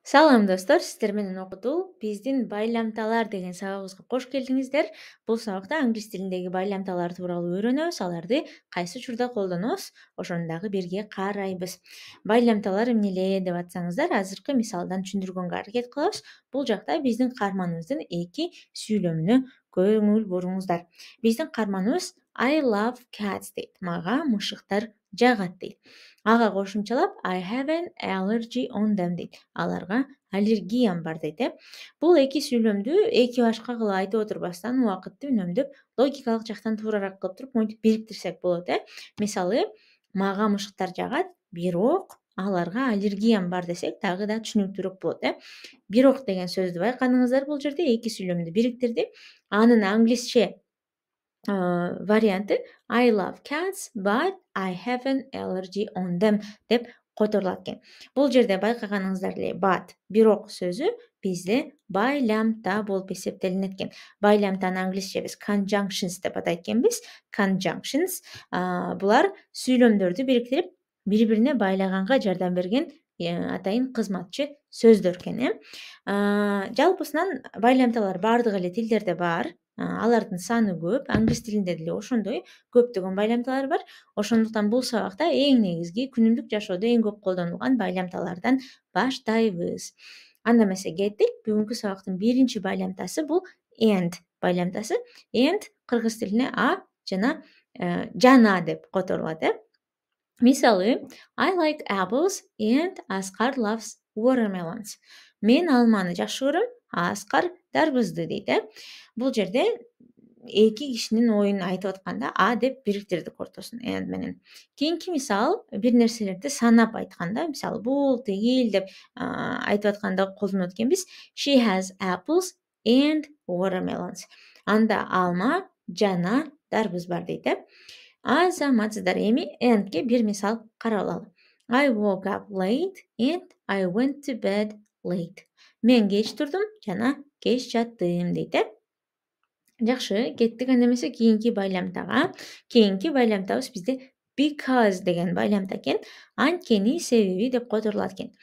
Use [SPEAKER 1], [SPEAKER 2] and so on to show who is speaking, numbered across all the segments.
[SPEAKER 1] Салам достор, сиздер менен окутуу биздин байламталар деген сабагыбызга кош келдиңиздер. Бул сабакта англис тилиндеги байламталар тууралуу үйрөнөбүз, аларды кайсы учурда колдонобуз, ошону дагы бирге карайбыз. Байламталар эмнеле деп атсаңыздар, азыркы мисалдан түшүндүргөнгө аракет кылабыз. Бул жакта биздин каарманыбыздын эки сүйлөмүнө көңүл буруңуздар. Биздин каарманыбыз I love cats дейт. Мага мышыктар жагат дейт. Ага кошумчалап I have an allergy on them дейт. Аларга аллергиям бар дейт. Бул эки сүйлөмдү эки башка кылып айтып отурбастан убакытты үнөмдөп логикалык жактан туурараак кылып туруп монтип бириктирсек болот. Мисалы, мага мышыктар жагат, бирок аларга аллергиям бар десек дагы да түшүнүктүүрөөк болот. Бирок деген сөздү байкадыңыздар, бул жерде эки сүйлөмдү бириктирди. Анын англисче варианты I love cats but I have an allergy on them деп которулат экен. Бул жерде байкаганыңыздар эле but бирок сөзү бизде байламта болуп эсептелинет экен. Байламтаны англисче биз conjunctions деп атайт экенбиз. Conjunctions булар сүйлөмдөрдү бириктирип бири-бирине байлаганга жардам берген атайын кызматчы сөздөр экен. Жалпысынан байламталар баардык эле тилдерде бар. Алардын саны көп, англис тилинде деле ошондой көптөгөн байламталар бар. Ошондуктан бул сабакта эң негизги күнүмдүк жашоодо эң көп колдонулган байламталардан баштайбыз. Анда эмесе кеттик. Бүгүнкү сабактын биринчи байламтасы бул and байламтасы. And кыргыз тилине а жана жана деп которулат. Мисалы, I like apples and Аскар loves watermelons. Мен алманы жакшы көрөм, Аскар дарбызды дейт. Бул жерде эки кишинин оюн айтып атканда а деп бириктирдик ортосун and менен. Кийинки мисал, бир нерселерди санап айтканда, мисалы бул, тигил деп айтып атканда колдонот экенбиз. She has apples and watermelons. Анда алма жана дарбыз бар дейт. Азаматсыздар, эми andке бир мисал карап алалы. I woke up late and I went to bed late. Мен кеч турдум жана кеч жаттым дейт. Жакшы, кеттик анда эмесе кийинки байламтага. Кийинки байламтабыз бизде because деген байламта экен. Анткени себеби деп которулат экен.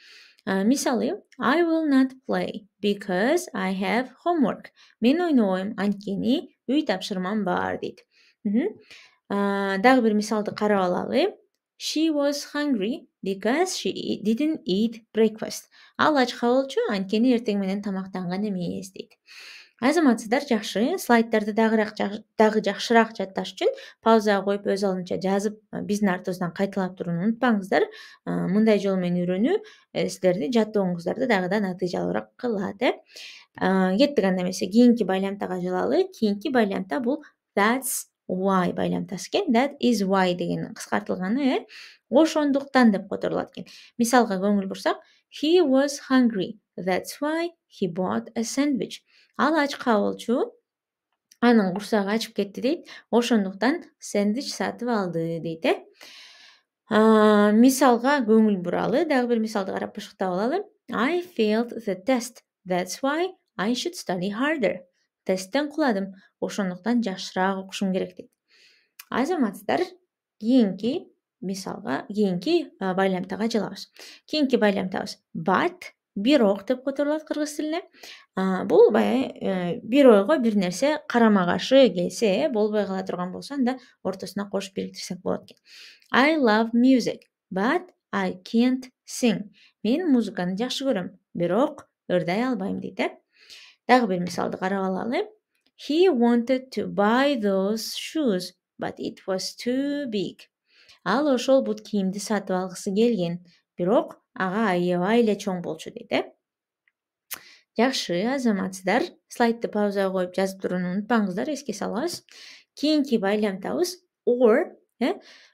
[SPEAKER 1] Мисалы, I will not play because I have homework. Мен ойнобойм, анткени үй тапшырмам бар дейт. Дагы бир мисалды карап алалы. She was hungry because she didn't eat breakfast. Ал ачка болчу, анткени эртең менен тамактанган эмес дейт. Азаматсыздар, жакшы, слайддарды дагы жакшыраак жатташ үчүн паузага коюп өз алдынча жазып, биздин артыбыздан кайталап турууну унутпаңыздар. Мындай жол менен үйрөнүү сиздерди жаттооңуздарды дагы да натыйжалуураак кылат. Кеттик анда эмесе кийинки байламтага жылалы. Кийинки байламта бул that's why байламтасы экен. That is why деген кыскартылганы ошондуктан деп которулат экен. Мисалга көңүл бурсак, he was hungry. That's why he bought a sandwich. Ал ачка болчу, анын курсагы ачып кетти дейт. Ошондуктан сэндвич сатып алды дейт. Мисалга көңүл буралы. Дагы бир мисалды карап бышыктап алалы. I failed the test. That's why I should study harder. Тесттен куладым. Ошондуктан жакшыраак окушум керек дейт. Азаматсыздар, кийинки мисалга, кийинки байламтага жылабыз. Кийинки байламтабыз but, бирок деп которулат кыргыз тилине. Бул баягы бир ойго бир нерсе карама каршы келсе, болбой кала турган болсо, анда ортосуна кошуп бириктирсек болот экен. I love music, but I can't sing. Мен музыканы жакшы көрөм, бирок ырдай албайм дейт. Дагы бир мисалды карап алалы. He wanted to buy those shoes, but it was too big. Ал ошол бут кийимди сатып алгысы келген, бирок ага аябай эле чоң болчу дейт. Жакшы, азаматсыздар, слайдты паузага коюп жазып турууну унутпаңыздар, эске салабыз. Кийинки байламтабыз or.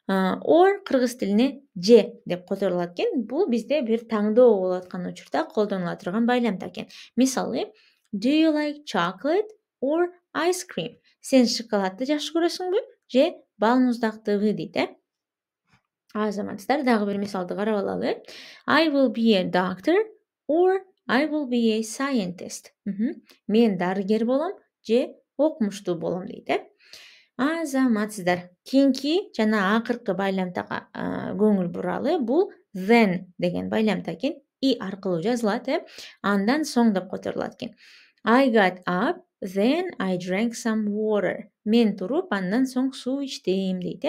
[SPEAKER 1] Or кыргыз тилине же деп которулат экен. Бул бизде бир таңдоо болуп аткан учурда колдонула турган байламта экен. Мисалы, do you like chocolate or ice cream? Сен шоколадты жакшы көрөсүңбү же бал муздактыбы дейт. Азаматсыздар, дагы бир мисалды карап алалы. I will be a doctor or I will be a scientist. Мен дарыгер болом же окумуштуу болом дейт. Азаматсыздар, кийинки жана акыркы байламтага көңүл буралы. Бул then деген байламта экен. и аркылуу жазылат, андан соң деп которулат экен. I got up, then I drank some water. Мен туруп, андан соң суу ичтим дейт,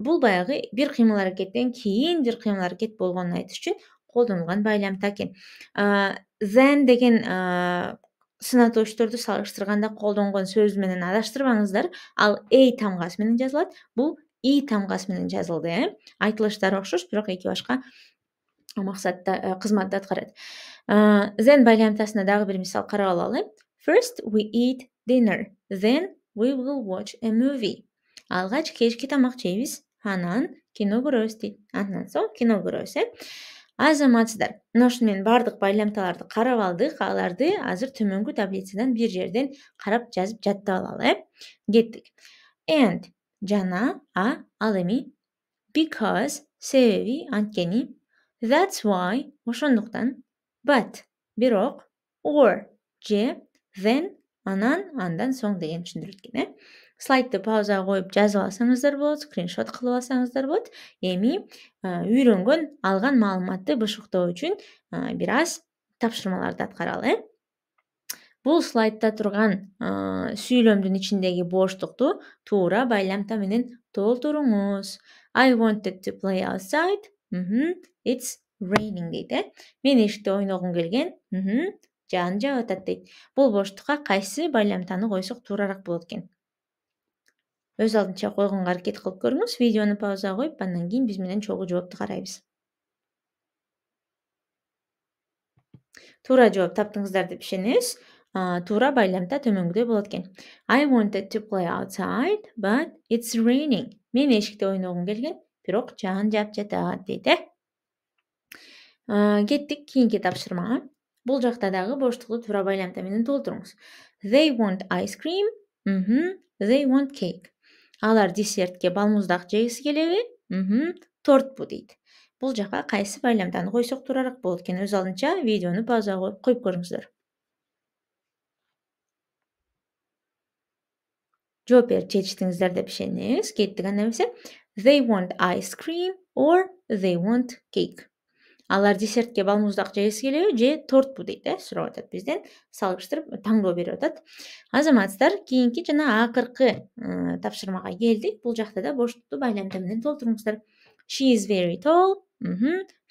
[SPEAKER 1] бул баягы бир кыймыл аракеттен кийин бир кыймыл аракет болгонун айтыш үчүн колдонулган байламта экен. Then деген сынатоочторду салыштырганда колдонгон сөз менен адаштырбаңыздар. Ал a тамгасы менен жазылат, бул i тамгасы менен жазылды, айтылыштары окшош, бирок эки башка максатта кызматты аткарат. Then байламтасына дагы бир мисал карап алалы. First we eat dinner, then we will watch a movie. Алгач кечки тамак жейбиз, анан кино көрөбүз дейт. Андан соң кино көрөбүз, Азаматсыздар, мына ушуну менен бардык байламталарды карап алдык. Аларды азыр төмөнгү таблицадан бир жерден карап жазып жаттап алалы, Кеттик. And жана ал эми, because себеби, анткени, that's why ошондуктан, but бирок, or же, then анан, андан соң деген түшүндүрүлөт экен, Слайдты паузага коюп жазып алсаңыздар болот, скриншот кылып алсаңыздар болот. Эми үйрөнгөн, алган маалыматты бышыктоо үчүн бир аз тапшырмаларды аткаралы. Бул слайдта турган сүйлөмдүн ичиндеги боштукту туура байламта менен толтуруңуз. I wanted to play outside. It's raining дейт, Мен эшикте ойногум келген. Жаан жаап атат дейт. Бул боштукка кайсы байламтаны койсок тууралык болот экен? Өз алдынча койгонго аракет кылып көрүңүз. Видеону паузага коюп, андан кийин биз менен чогуу жоопту карайбыз. Туура жооп таптыңыздар деп ишенебиз. Туура байламта төмөнгүдөй болот экен. I wanted to play outside, but it's raining. Мен эшикте ойногум келген, бирок жаан жаап жатат дейт, Кеттик кийинки тапшырмага. Бул жакта дагы боштукту туура байламта менен толтуруңуз. They want ice cream. They want cake. Алар десертке балмуздак жегиси келеби? Тортпу дейт. Бул жака кайсы байламтаны койсок тууралык болот экен? Өз алдынча видеону паузага коюп көрүңүздөр. Жооп берип жетиштиңиздер деп ишенебиз. Кеттик анда эмесе. They want ice cream or they want cake. Алар десертке балмуздак жегиси келеби же тортпу дейт, сурап атат бизден, салыштырып таңдоо берип атат. Азаматсыздар, кийинки жана акыркы тапшырмага келдик. Бул жакта да боштукту байламта менен толтуруңуздар. She is very tall.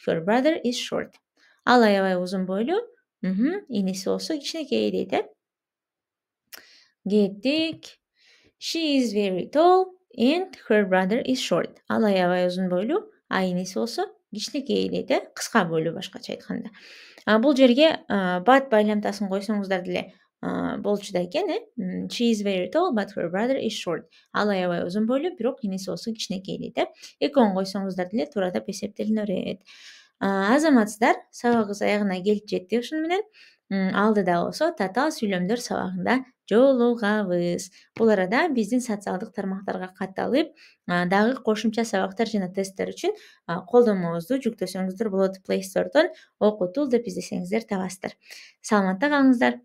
[SPEAKER 1] Her brother is short. Ал аябай узун бойлуу. Иниси болсо кичинекей дейт, Кеттик. She is very tall and her brother is short. Ал аябай узун бойлуу, иниси болсо кичинекей дейт, кыска бойлуу башкача айтканда. Бул жерге but байламтасын койсоңуздар деле болчу да экен, She is very tall but her brother is short. Ал аябай узун бойлуу, бирок иниси болсо кичинекей дейт, Экөөнү койсоңуздар деле туура деп эсептелине берет. Азаматсыздар, сабагыбыз аягына келип жетти ушуну менен. Алдыда болсо татаал сүйлөмдөр сабагында жолугабыз. Бул арада биздин социалдык тармактарга катталып, дагы кошумча сабактар жана тесттер үчүн колдонмобузду жүктөсөңүздөр болот. Play Store'дон окутул деп издесеңиздер табасыздар. Саламатта калыңыздар.